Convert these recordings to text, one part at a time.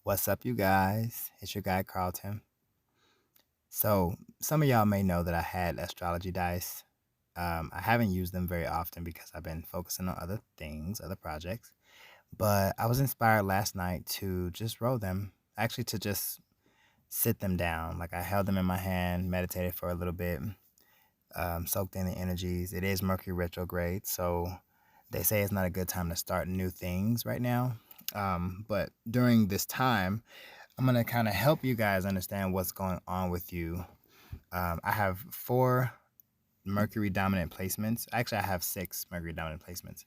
What's up, you guys? It's your guy Carlton. So, some of y'all may know that I had astrology dice. I haven't used them very often because I've been focusing on other things, other projects. But I was inspired last night to just roll them, actually, to just sit them down. Like I held them in my hand, meditated for a little bit, soaked in the energies. It is Mercury retrograde, so they say it's not a good time to start new things right now. But during this time, I'm going to kind of help you guys understand what's going on with you. I have 4 Mercury dominant placements. Actually, I have 6 Mercury dominant placements.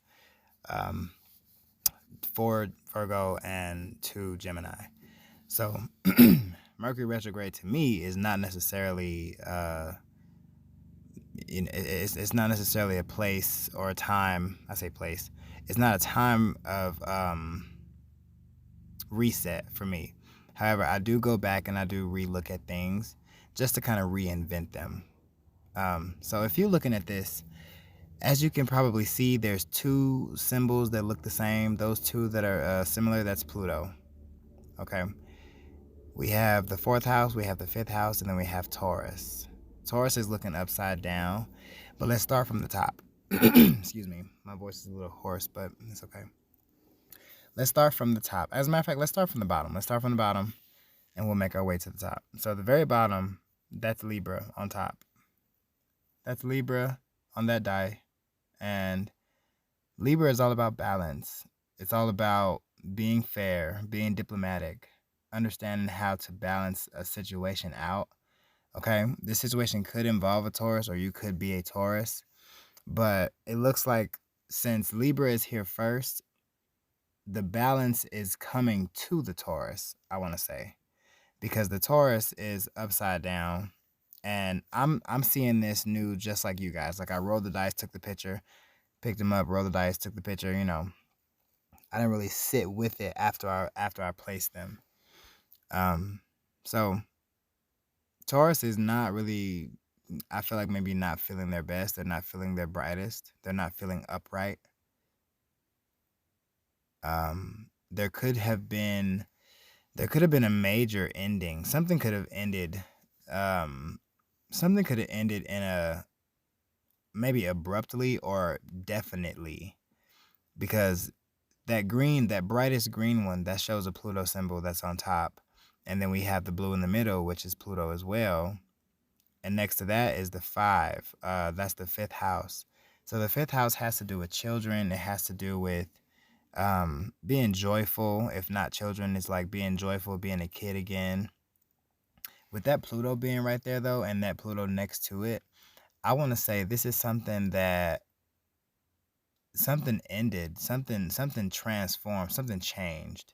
4 Virgo and 2 Gemini. So Mercury retrograde to me is not necessarily it's not necessarily a place or a time. I say place. It's not a time of reset for me. However, I do go back and I do relook at things just to kind of reinvent them. So if you're looking at this, as you can probably see, there's 2 symbols that look the same. Those 2 that are similar, that's Pluto. Okay. We have the 4th house, we have the 5th house, and then we have Taurus. Taurus is looking upside down, but let's start from the top. Excuse me. My voice is a little hoarse, but it's okay. Let's start from the top. As a matter of fact, let's start from the bottom. Let's start from the bottom and we'll make our way to the top. So the very bottom, that's Libra on top. That's Libra on that die. And Libra is all about balance. It's all about being fair, being diplomatic, understanding how to balance a situation out. Okay, this situation could involve a Taurus or you could be a Taurus, but it looks like since Libra is here first, the balance is coming to the Taurus, I want to say, because the Taurus is upside down. And I'm seeing this new just like you guys. Like I rolled the dice, took the picture, picked them up, rolled the dice, took the picture, I didn't really sit with it after I placed them. So Taurus is not really, I feel like maybe not feeling their best. They're not feeling their brightest. They're not feeling upright. There could have been a major ending. Something could have ended. Something could have ended in a maybe abruptly or definitely, because that brightest green one, that shows a Pluto symbol that's on top. And then we have the blue in the middle, which is Pluto as well. And next to that is the 5. That's the 5th house. So the 5th house has to do with children. It has to do with being joyful. If not children, it's like being joyful, being a kid again. With that Pluto being right there, though, and that Pluto next to it, I want to say this is something that something ended, something transformed, something changed.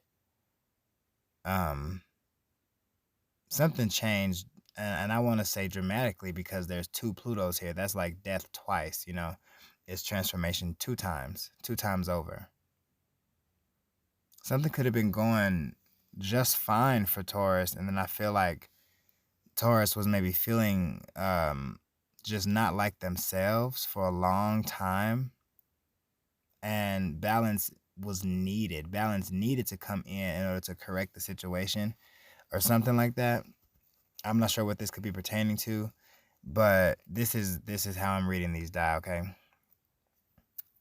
Um, Something changed, and I want to say dramatically because there's 2 Plutos here. That's like death twice, It's transformation 2 times over. Something could have been going just fine for Taurus, and then I feel like Taurus was maybe feeling just not like themselves for a long time, and balance was needed. Balance needed to come in order to correct the situation or something like that. I'm not sure what this could be pertaining to, but this is how I'm reading these die, okay?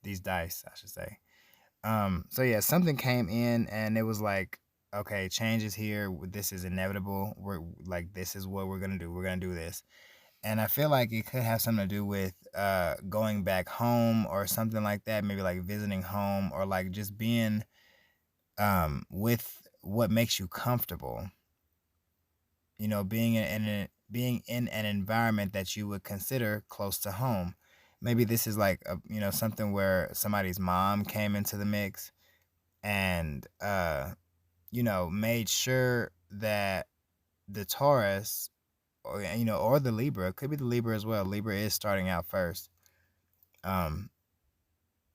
These dice, I should say. So yeah, something came in and it was like, okay, change is here. This is inevitable. We're like, this is what we're gonna do. We're gonna do this. And I feel like it could have something to do with going back home or something like that. Maybe like visiting home or like just being with what makes you comfortable. Being in an environment that you would consider close to home. Maybe this is like something where somebody's mom came into the mix and made sure that the Taurus or the Libra, it could be the Libra as well. Libra is starting out first. Um,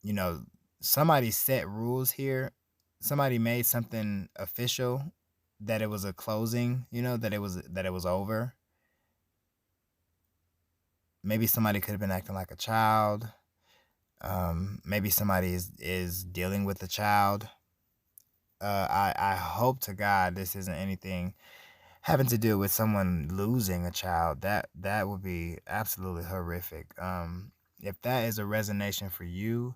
you know, Somebody set rules here. Somebody made something official that it was a closing, that it was over. Maybe somebody could have been acting like a child. Maybe somebody is dealing with a child. I hope to God this isn't anything having to do with someone losing a child. That would be absolutely horrific. If that is a resonation for you,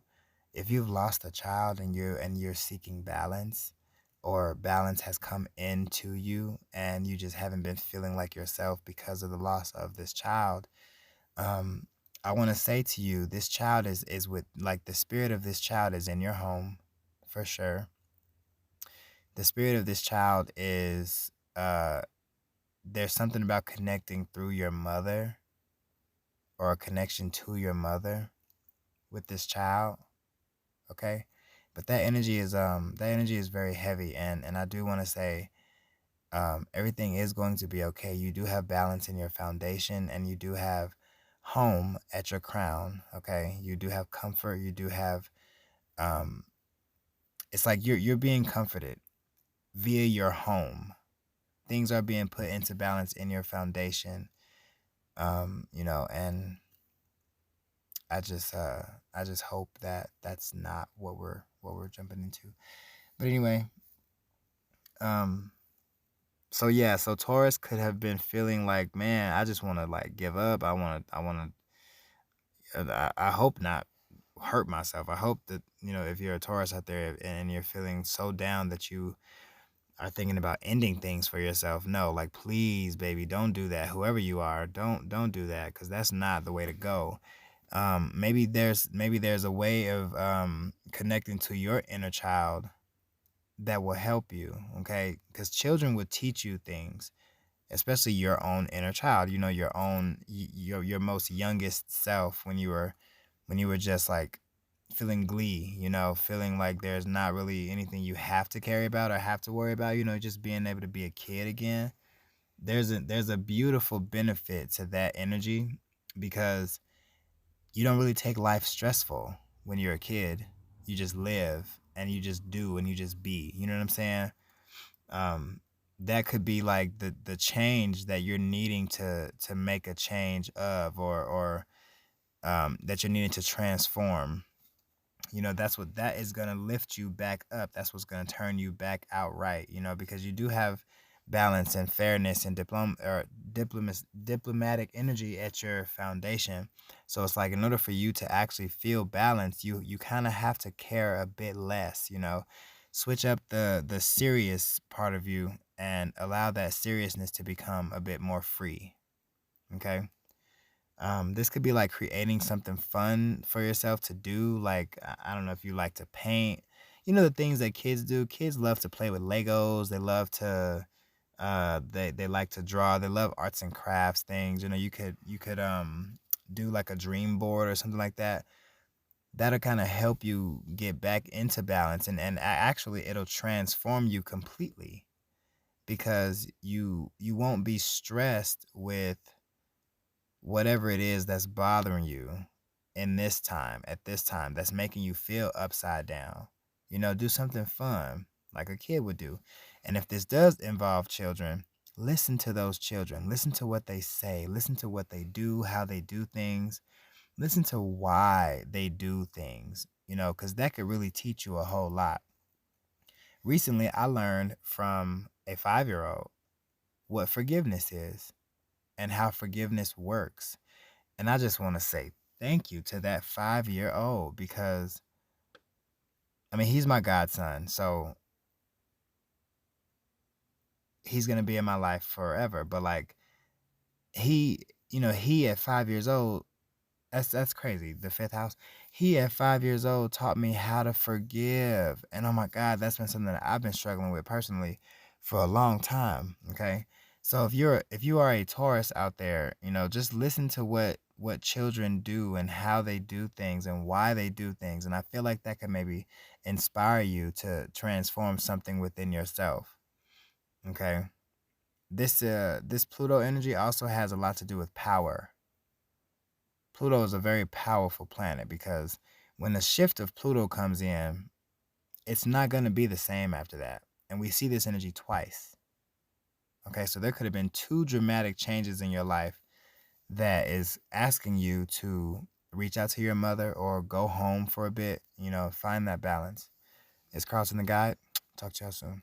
if you've lost a child and you're seeking balance, or balance has come into you and you just haven't been feeling like yourself because of the loss of this child, um, I want to say to you, this child is with, like, the spirit of this child is in your home, for sure. The spirit of this child is there's something about connecting through your mother, or a connection to your mother with this child, okay? But that energy is very heavy, and I do want to say, everything is going to be okay. You do have balance in your foundation, and you do have home at your crown, okay? You do have comfort, you do have um it's like you're being comforted via your home. Things are being put into balance in your foundation. And I just hope that that's not what we're jumping into. But anyway, um so yeah, so Taurus could have been feeling like, man, I just want to, like, give up. I hope not hurt myself. I hope that, if you're a Taurus out there and you're feeling so down that you are thinking about ending things for yourself. No, like, please, baby, don't do that. Whoever you are, don't do that, because that's not the way to go. Maybe there's a way of connecting to your inner child that will help you, okay? Because children would teach you things, especially your own inner child. Your own your most youngest self, when you were just, like, feeling glee, feeling like there's not really anything you have to carry about or have to worry about, just being able to be a kid again. There's a beautiful benefit to that energy, because you don't really take life stressful when you're a kid. You just live, and you just do, and you just be. You know what I'm saying? Um, that could be like the change that you're needing to make a change of, or that you're needing to transform. That's what that is going to lift you back up. That's what's going to turn you back out right, because you do have balance and fairness and diplomatic energy at your foundation. So it's like, in order for you to actually feel balanced, you kind of have to care a bit less, switch up the serious part of you and allow that seriousness to become a bit more free. Okay. This could be like creating something fun for yourself to do. Like, I don't know if you like to paint. The things that kids do. Kids love to play with Legos. They love to they like to draw. They love arts and crafts things. You could do like a dream board or something like that. That'll kind of help you get back into balance, and actually it'll transform you completely, because you won't be stressed with whatever it is that's bothering you at this time, that's making you feel upside down. Do something fun like a kid would do. And if this does involve children, listen to those children. Listen to what they say. Listen to what they do, how they do things. Listen to why they do things, because that could really teach you a whole lot. Recently, I learned from a 5-year old what forgiveness is and how forgiveness works. And I just want to say thank you to that 5-year old, because, I mean, he's my godson. So he's going to be in my life forever. But, like, he, he at 5 years old, that's crazy. The fifth house. He at 5 years old taught me how to forgive. And oh my God, that's been something that I've been struggling with personally for a long time. Okay. So if you are a Taurus out there, just listen to what children do and how they do things and why they do things. And I feel like that can maybe inspire you to transform something within yourself. Okay. This Pluto energy also has a lot to do with power. Pluto is a very powerful planet, because when the shift of Pluto comes in, it's not going to be the same after that. And we see this energy twice. Okay, so there could have been two dramatic changes in your life that is asking you to reach out to your mother or go home for a bit, find that balance. Is crossing the guide? Talk to y'all soon.